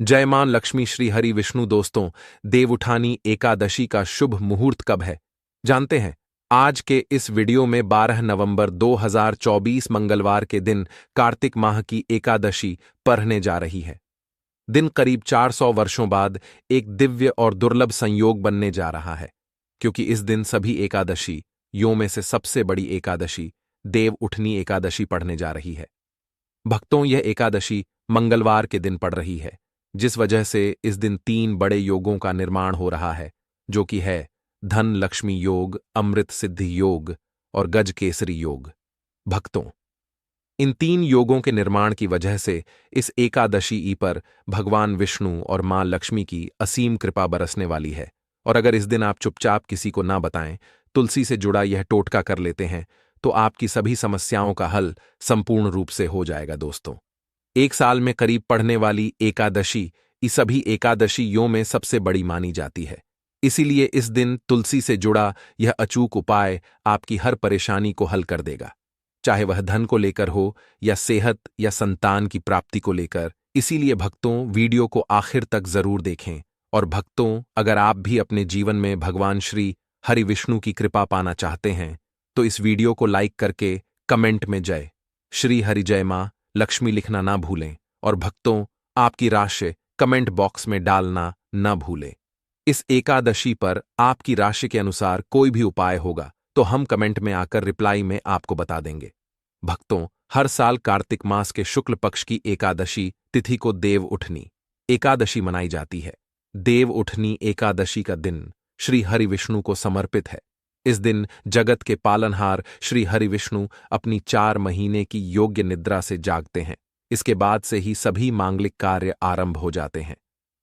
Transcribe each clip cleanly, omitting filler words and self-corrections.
जय मां लक्ष्मी श्री हरि विष्णु। दोस्तों, देवउठानी एकादशी का शुभ मुहूर्त कब है जानते हैं? आज के इस वीडियो में 12 नवंबर 2024 मंगलवार के दिन कार्तिक माह की एकादशी पढ़ने जा रही है। दिन करीब 400 वर्षों बाद एक दिव्य और दुर्लभ संयोग बनने जा रहा है, क्योंकि इस दिन सभी एकादशी यों में से सबसे बड़ी एकादशी देव उठनी एकादशी पढ़ने जा रही है। भक्तों, यह एकादशी मंगलवार के दिन पड़ रही है, जिस वजह से इस दिन 3 बड़े योगों का निर्माण हो रहा है, जो कि है धन लक्ष्मी योग, अमृत सिद्धि योग और गज केसरी योग। भक्तों, इन 3 योगों के निर्माण की वजह से इस एकादशी ई पर भगवान विष्णु और मां लक्ष्मी की असीम कृपा बरसने वाली है। और अगर इस दिन आप चुपचाप किसी को ना बताएं, तुलसी से जुड़ा यह टोटका कर लेते हैं, तो आपकी सभी समस्याओं का हल संपूर्ण रूप से हो जाएगा। दोस्तों, एक साल में करीब पढ़ने वाली एकादशी इस सभी एकादशियों में सबसे बड़ी मानी जाती है। इसीलिए इस दिन तुलसी से जुड़ा यह अचूक उपाय आपकी हर परेशानी को हल कर देगा, चाहे वह धन को लेकर हो या सेहत या संतान की प्राप्ति को लेकर। इसीलिए भक्तों, वीडियो को आखिर तक जरूर देखें। और भक्तों, अगर आप भी अपने जीवन में भगवान श्री हरि विष्णु की कृपा पाना चाहते हैं, तो इस वीडियो को लाइक करके कमेंट में जय श्री हरि जय मां लक्ष्मी लिखना ना भूलें। और भक्तों, आपकी राशि कमेंट बॉक्स में डालना ना भूलें। इस एकादशी पर आपकी राशि के अनुसार कोई भी उपाय होगा तो हम कमेंट में आकर रिप्लाई में आपको बता देंगे। भक्तों, हर साल कार्तिक मास के शुक्ल पक्ष की एकादशी तिथि को देव उठनी एकादशी मनाई जाती है। देव उठनी एकादशी का दिन श्री हरि विष्णु को समर्पित है। इस दिन जगत के पालनहार श्री हरि विष्णु अपनी 4 महीने की योग्य निद्रा से जागते हैं। इसके बाद से ही सभी मांगलिक कार्य आरंभ हो जाते हैं।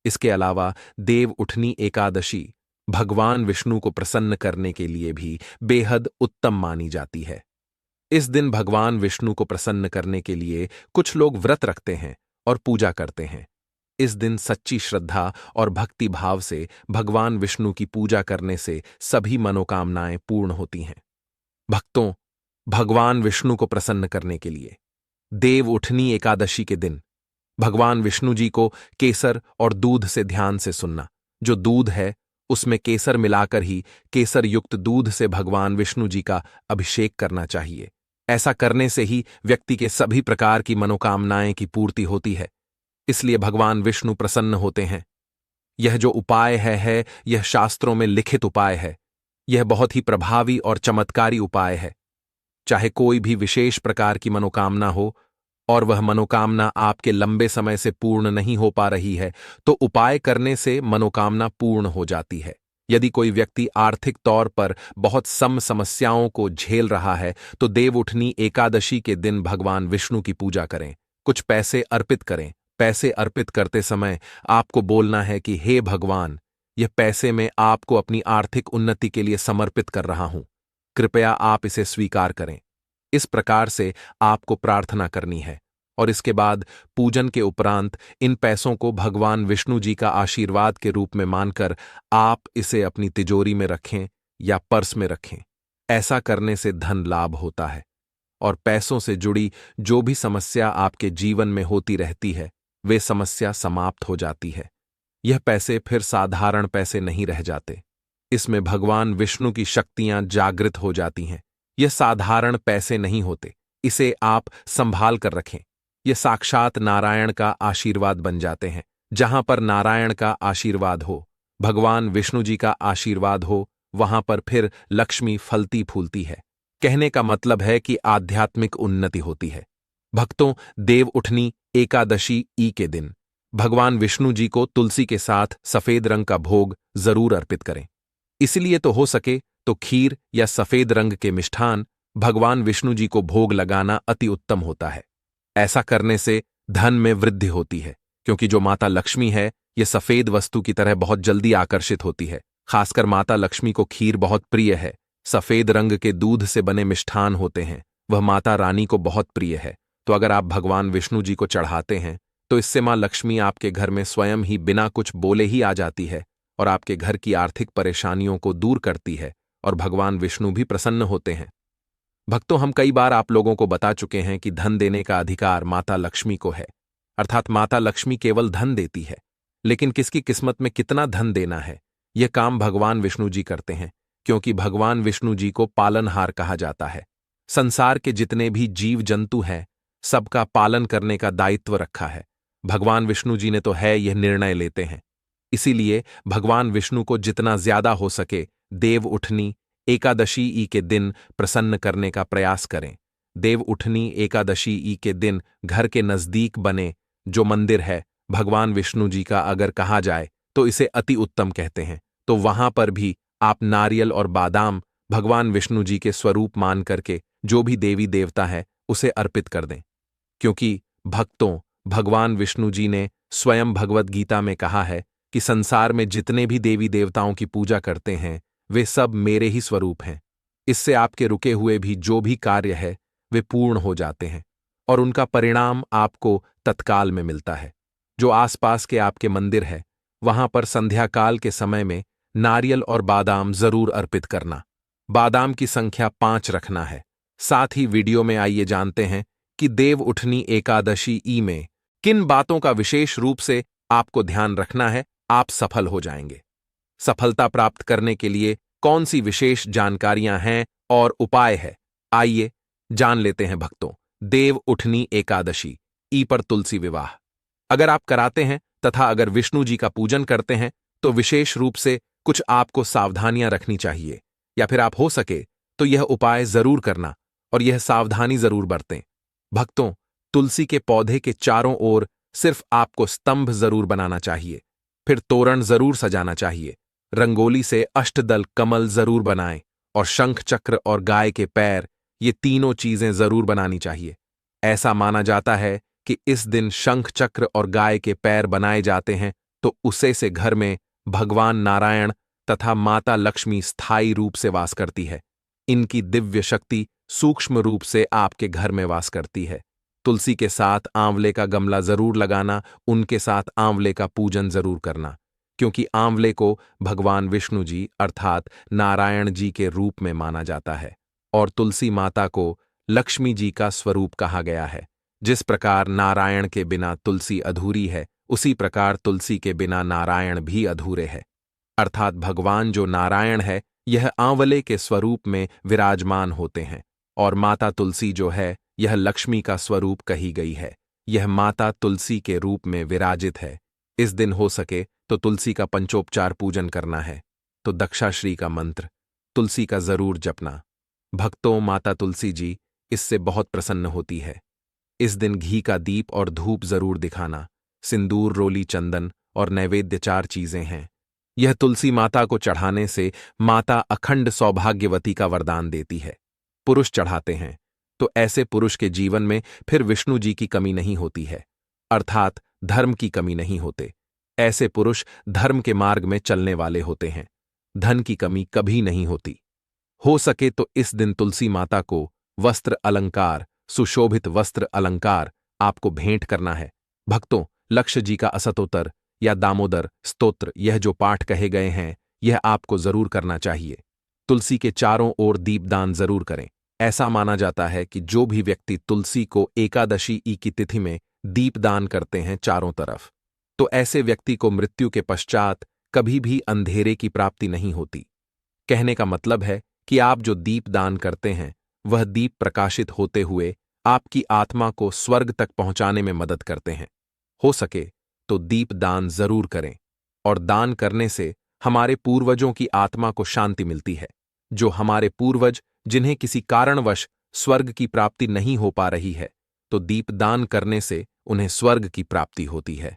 इसके अलावा देव उठनी एकादशी भगवान विष्णु को प्रसन्न करने के लिए भी बेहद उत्तम मानी जाती है। इस दिन भगवान विष्णु को प्रसन्न करने के लिए कुछ लोग व्रत रखते हैं और पूजा करते हैं। इस दिन सच्ची श्रद्धा और भक्ति भाव से भगवान विष्णु की पूजा करने से सभी मनोकामनाएं पूर्ण होती हैं। भक्तों, भगवान विष्णु को प्रसन्न करने के लिए देव उठनी एकादशी के दिन भगवान विष्णु जी को केसर और दूध से ध्यान से सुनना। जो दूध है उसमें केसर मिलाकर ही केसर युक्त दूध से भगवान विष्णु जी का अभिषेक करना चाहिए। ऐसा करने से ही व्यक्ति के सभी प्रकार की मनोकामनाएं की पूर्ति होती है। इसलिए भगवान विष्णु प्रसन्न होते हैं। यह जो उपाय है यह शास्त्रों में लिखित उपाय है। यह बहुत ही प्रभावी और चमत्कारी उपाय है। चाहे कोई भी विशेष प्रकार की मनोकामना हो और वह मनोकामना आपके लंबे समय से पूर्ण नहीं हो पा रही है, तो उपाय करने से मनोकामना पूर्ण हो जाती है। यदि कोई व्यक्ति आर्थिक तौर पर बहुत समस्याओं को झेल रहा है, तो देव उठनी एकादशी के दिन भगवान विष्णु की पूजा करें, कुछ पैसे अर्पित करें। पैसे अर्पित करते समय आपको बोलना है कि हे भगवान, यह पैसे मैं आपको अपनी आर्थिक उन्नति के लिए समर्पित कर रहा हूं, कृपया आप इसे स्वीकार करें। इस प्रकार से आपको प्रार्थना करनी है। और इसके बाद पूजन के उपरांत इन पैसों को भगवान विष्णु जी का आशीर्वाद के रूप में मानकर आप इसे अपनी तिजोरी में रखें या पर्स में रखें। ऐसा करने से धन लाभ होता है और पैसों से जुड़ी जो भी समस्या आपके जीवन में होती रहती है, वे समस्या समाप्त हो जाती है। यह पैसे फिर साधारण पैसे नहीं रह जाते। इसमें भगवान विष्णु की शक्तियां जागृत हो जाती हैं। यह साधारण पैसे नहीं होते, इसे आप संभाल कर रखें। यह साक्षात नारायण का आशीर्वाद बन जाते हैं। जहां पर नारायण का आशीर्वाद हो, भगवान विष्णु जी का आशीर्वाद हो, वहां पर फिर लक्ष्मी फलती फूलती है। कहने का मतलब है कि आध्यात्मिक उन्नति होती है। भक्तों, देव उठनी एकादशी ई के दिन भगवान विष्णु जी को तुलसी के साथ सफेद रंग का भोग जरूर अर्पित करें। इसलिए तो हो सके तो खीर या सफेद रंग के मिष्ठान भगवान विष्णु जी को भोग लगाना अति उत्तम होता है। ऐसा करने से धन में वृद्धि होती है, क्योंकि जो माता लक्ष्मी है, यह सफेद वस्तु की तरह बहुत जल्दी आकर्षित होती है। खासकर माता लक्ष्मी को खीर बहुत प्रिय है। सफेद रंग के दूध से बने मिष्ठान होते हैं, वह माता रानी को बहुत प्रिय है। तो अगर आप भगवान विष्णु जी को चढ़ाते हैं, तो इससे मां लक्ष्मी आपके घर में स्वयं ही बिना कुछ बोले ही आ जाती है और आपके घर की आर्थिक परेशानियों को दूर करती है और भगवान विष्णु भी प्रसन्न होते हैं। भक्तों, हम कई बार आप लोगों को बता चुके हैं कि धन देने का अधिकार माता लक्ष्मी को है। अर्थात माता लक्ष्मी केवल धन देती है, लेकिन किसकी किस्मत में कितना धन देना है, यह काम भगवान विष्णु जी करते हैं, क्योंकि भगवान विष्णु जी को पालनहार कहा जाता है। संसार के जितने भी जीव जंतु हैं, सबका पालन करने का दायित्व रखा है। भगवान विष्णु जी ने तो है यह निर्णय लेते हैं। इसीलिए भगवान विष्णु को जितना ज्यादा हो सके देव उठनी एकादशी ई के दिन प्रसन्न करने का प्रयास करें। देव उठनी एकादशी ई के दिन घर के नजदीक बने जो मंदिर है भगवान विष्णु जी का, अगर कहा जाए तो इसे अति उत्तम कहते हैं, तो वहां पर भी आप नारियल और बादाम भगवान विष्णु जी के स्वरूप मान करके जो भी देवी देवता है उसे अर्पित कर दें। क्योंकि भक्तों, भगवान विष्णु जी ने स्वयं भगवत गीता में कहा है कि संसार में जितने भी देवी देवताओं की पूजा करते हैं वे सब मेरे ही स्वरूप हैं। इससे आपके रुके हुए भी जो भी कार्य है वे पूर्ण हो जाते हैं और उनका परिणाम आपको तत्काल में मिलता है। जो आसपास के आपके मंदिर है वहां पर संध्या काल के समय में नारियल और बादाम जरूर अर्पित करना। बादाम की संख्या 5 रखना है। साथ ही वीडियो में आइए जानते हैं कि देव उठनी एकादशी ई में किन बातों का विशेष रूप से आपको ध्यान रखना है, आप सफल हो जाएंगे। सफलता प्राप्त करने के लिए कौन सी विशेष जानकारियां हैं और उपाय है, आइए जान लेते हैं भक्तों। देव उठनी एकादशी ई पर तुलसी विवाह अगर आप कराते हैं तथा अगर विष्णु जी का पूजन करते हैं तो विशेष रूप से कुछ आपको सावधानियां रखनी चाहिए, या फिर आप हो सके तो यह उपाय जरूर करना और यह सावधानी जरूर बरतें। भक्तों, तुलसी के पौधे के चारों ओर सिर्फ आपको स्तंभ जरूर बनाना चाहिए, फिर तोरण जरूर सजाना चाहिए, रंगोली से अष्टदल कमल जरूर बनाएं और शंख चक्र और गाय के पैर, ये तीनों चीजें जरूर बनानी चाहिए। ऐसा माना जाता है कि इस दिन शंख चक्र और गाय के पैर बनाए जाते हैं तो उसे से घर में भगवान नारायण तथा माता लक्ष्मी स्थायी रूप से वास करती है। इनकी दिव्य शक्ति सूक्ष्म रूप से आपके घर में वास करती है। तुलसी के साथ आंवले का गमला जरूर लगाना, उनके साथ आंवले का पूजन जरूर करना, क्योंकि आंवले को भगवान विष्णु जी अर्थात नारायण जी के रूप में माना जाता है और तुलसी माता को लक्ष्मी जी का स्वरूप कहा गया है। जिस प्रकार नारायण के बिना तुलसी अधूरी है, उसी प्रकार तुलसी के बिना नारायण भी अधूरे है। अर्थात भगवान जो नारायण है यह आंवले के स्वरूप में विराजमान होते हैं और माता तुलसी जो है यह लक्ष्मी का स्वरूप कही गई है। यह माता तुलसी के रूप में विराजित है। इस दिन हो सके तो तुलसी का पंचोपचार पूजन करना है तो दक्षाश्री का मंत्र तुलसी का जरूर जपना। भक्तों, माता तुलसी जी इससे बहुत प्रसन्न होती है। इस दिन घी का दीप और धूप जरूर दिखाना। सिंदूर, रोली, चंदन और नैवेद्य 4 चीजें हैं। यह तुलसी माता को चढ़ाने से माता अखंड सौभाग्यवती का वरदान देती है। पुरुष चढ़ाते हैं तो ऐसे पुरुष के जीवन में फिर विष्णु जी की कमी नहीं होती है, अर्थात धर्म की कमी नहीं होते। ऐसे पुरुष धर्म के मार्ग में चलने वाले होते हैं। धन की कमी कभी नहीं होती। हो सके तो इस दिन तुलसी माता को वस्त्र अलंकार, सुशोभित वस्त्र अलंकार आपको भेंट करना है। भक्तों, लक्ष्य जी का असतोत्तर या दामोदर स्तोत्र यह जो पाठ कहे गए हैं यह आपको जरूर करना चाहिए। तुलसी के चारों ओर दीपदान जरूर करें। ऐसा माना जाता है कि जो भी व्यक्ति तुलसी को एकादशी ई की तिथि में दीपदान करते हैं चारों तरफ, तो ऐसे व्यक्ति को मृत्यु के पश्चात कभी भी अंधेरे की प्राप्ति नहीं होती। कहने का मतलब है कि आप जो दीपदान करते हैं वह दीप प्रकाशित होते हुए आपकी आत्मा को स्वर्ग तक पहुंचाने में मदद करते हैं। हो सके तो दीप दान जरूर करें और दान करने से हमारे पूर्वजों की आत्मा को शांति मिलती है। जो हमारे पूर्वज जिन्हें किसी कारणवश स्वर्ग की प्राप्ति नहीं हो पा रही है, तो दीपदान करने से उन्हें स्वर्ग की प्राप्ति होती है।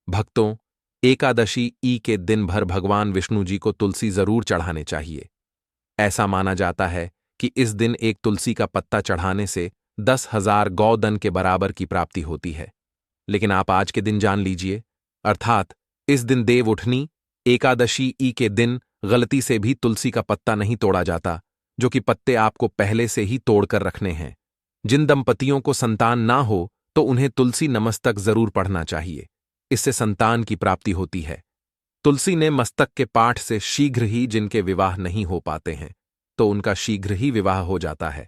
भक्तों, एकादशी ई के दिन भर भगवान विष्णु जी को तुलसी जरूर चढ़ाने चाहिए। ऐसा माना जाता है कि इस दिन एक तुलसी का पत्ता चढ़ाने से 10,000 गौदन के बराबर की प्राप्ति होती है। लेकिन आप आज के दिन जान लीजिए, अर्थात इस दिन देव उठनी एकादशी ई के दिन गलती से भी तुलसी का पत्ता नहीं तोड़ा जाता, जो कि पत्ते आपको पहले से ही तोड़कर रखने हैं। जिन दंपतियों को संतान ना हो तो उन्हें तुलसी नमस्तक जरूर पढ़ना चाहिए, इससे संतान की प्राप्ति होती है। तुलसी ने मस्तक के पाठ से शीघ्र ही जिनके विवाह नहीं हो पाते हैं तो उनका शीघ्र ही विवाह हो जाता है,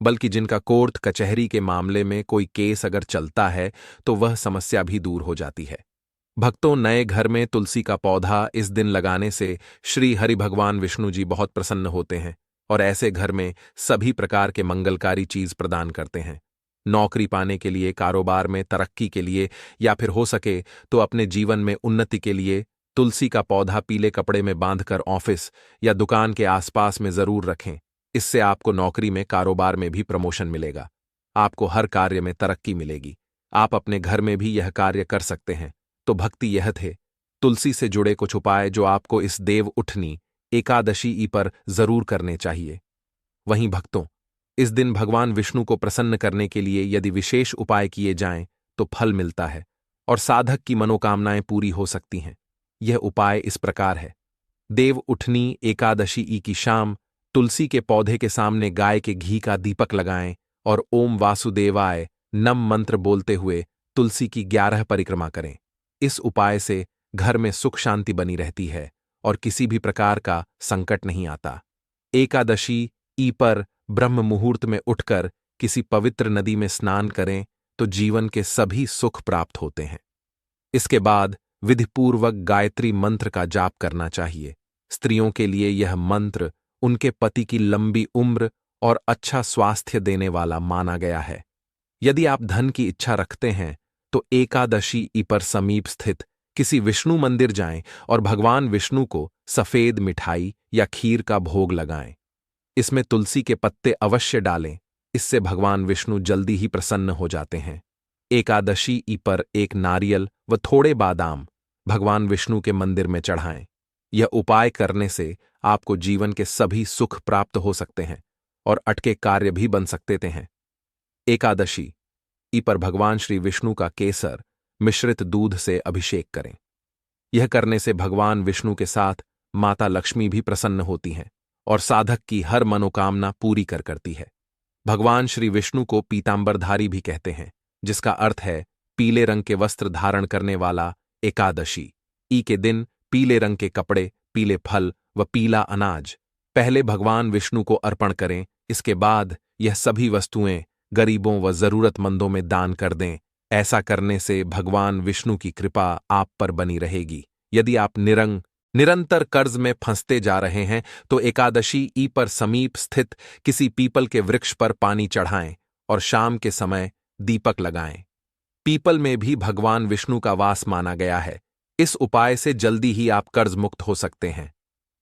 बल्कि जिनका कोर्ट कचहरी के मामले में कोई केस अगर चलता है तो वह समस्या भी दूर हो जाती है। भक्तों, नए घर में तुलसी का पौधा इस दिन लगाने से श्री हरि भगवान विष्णु जी बहुत प्रसन्न होते हैं और ऐसे घर में सभी प्रकार के मंगलकारी चीज प्रदान करते हैं। नौकरी पाने के लिए, कारोबार में तरक्की के लिए या फिर हो सके तो अपने जीवन में उन्नति के लिए तुलसी का पौधा पीले कपड़े में बांधकर ऑफिस या दुकान के आसपास में जरूर रखें। इससे आपको नौकरी में, कारोबार में भी प्रमोशन मिलेगा। आपको हर कार्य में तरक्की मिलेगी। आप अपने घर में भी यह कार्य कर सकते हैं। तो भक्ति यह थे तुलसी से जुड़े कुछ उपाय जो आपको इस देव उठनी एकादशी ई पर जरूर करने चाहिए। वहीं भक्तों, इस दिन भगवान विष्णु को प्रसन्न करने के लिए यदि विशेष उपाय किए जाएं तो फल मिलता है और साधक की मनोकामनाएं पूरी हो सकती हैं। यह उपाय इस प्रकार है। देव उठनी एकादशी ई की शाम तुलसी के पौधे के सामने गाय के घी का दीपक लगाएं और ओम वासुदेवाय नम मंत्र बोलते हुए तुलसी की 11 परिक्रमा करें। इस उपाय से घर में सुख शांति बनी रहती है और किसी भी प्रकार का संकट नहीं आता। एकादशी ई पर ब्रह्म मुहूर्त में उठकर किसी पवित्र नदी में स्नान करें तो जीवन के सभी सुख प्राप्त होते हैं। इसके बाद विधिपूर्वक गायत्री मंत्र का जाप करना चाहिए। स्त्रियों के लिए यह मंत्र उनके पति की लंबी उम्र और अच्छा स्वास्थ्य देने वाला माना गया है। यदि आप धन की इच्छा रखते हैं तो एकादशी ई पर समीप स्थित किसी विष्णु मंदिर जाएं और भगवान विष्णु को सफेद मिठाई या खीर का भोग लगाएं। इसमें तुलसी के पत्ते अवश्य डालें। इससे भगवान विष्णु जल्दी ही प्रसन्न हो जाते हैं। एकादशी ई पर एक नारियल व थोड़े बादाम भगवान विष्णु के मंदिर में चढ़ाएं। यह उपाय करने से आपको जीवन के सभी सुख प्राप्त हो सकते हैं और अटके कार्य भी बन सकते हैं। एकादशी ई पर भगवान श्री विष्णु का केसर मिश्रित दूध से अभिषेक करें। यह करने से भगवान विष्णु के साथ माता लक्ष्मी भी प्रसन्न होती हैं और साधक की हर मनोकामना पूरी करती है। भगवान श्री विष्णु को पीतांबरधारी भी कहते हैं, जिसका अर्थ है पीले रंग के वस्त्र धारण करने वाला। एकादशी ई के दिन पीले रंग के कपड़े, पीले फल व पीला अनाज पहले भगवान विष्णु को अर्पण करें। इसके बाद यह सभी वस्तुएं गरीबों व जरूरतमंदों में दान कर दें। ऐसा करने से भगवान विष्णु की कृपा आप पर बनी रहेगी। यदि आप निरंतर कर्ज में फंसते जा रहे हैं तो एकादशी ई पर समीप स्थित किसी पीपल के वृक्ष पर पानी चढ़ाएं और शाम के समय दीपक लगाएं। पीपल में भी भगवान विष्णु का वास माना गया है। इस उपाय से जल्दी ही आप कर्ज मुक्त हो सकते हैं।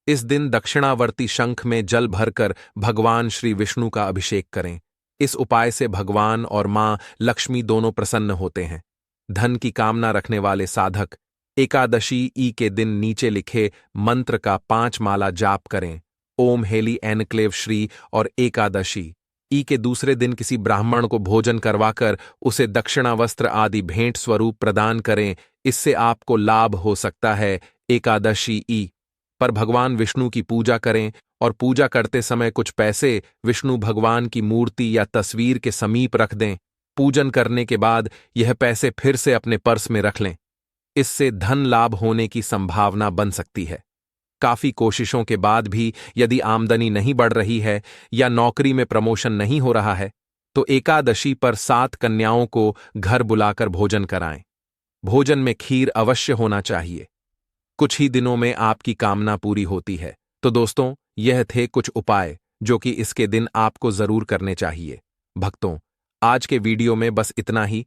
इस दिन दक्षिणावर्ती शंख में जल भरकर भगवान श्री विष्णु का अभिषेक करें। इस उपाय से भगवान और मां लक्ष्मी दोनों प्रसन्न होते हैं। धन की कामना रखने वाले साधक एकादशी ई के दिन नीचे लिखे मंत्र का 5 माला जाप करें। ओम हेली एनक्लेव श्री और एकादशी ई के दूसरे दिन किसी ब्राह्मण को भोजन करवाकर उसे दक्षिणा वस्त्र आदि भेंट स्वरूप प्रदान करें। इससे आपको लाभ हो सकता है। एकादशी ई पर भगवान विष्णु की पूजा करें और पूजा करते समय कुछ पैसे विष्णु भगवान की मूर्ति या तस्वीर के समीप रख दें। पूजन करने के बाद यह पैसे फिर से अपने पर्स में रख लें। इससे धन लाभ होने की संभावना बन सकती है। काफी कोशिशों के बाद भी यदि आमदनी नहीं बढ़ रही है या नौकरी में प्रमोशन नहीं हो रहा है तो एकादशी पर 7 कन्याओं को घर बुलाकर भोजन कराएं। भोजन में खीर अवश्य होना चाहिए। कुछ ही दिनों में आपकी कामना पूरी होती है। तो दोस्तों, यह थे कुछ उपाय जो कि इसके दिन आपको जरूर करने चाहिए। भक्तों, आज के वीडियो में बस इतना ही।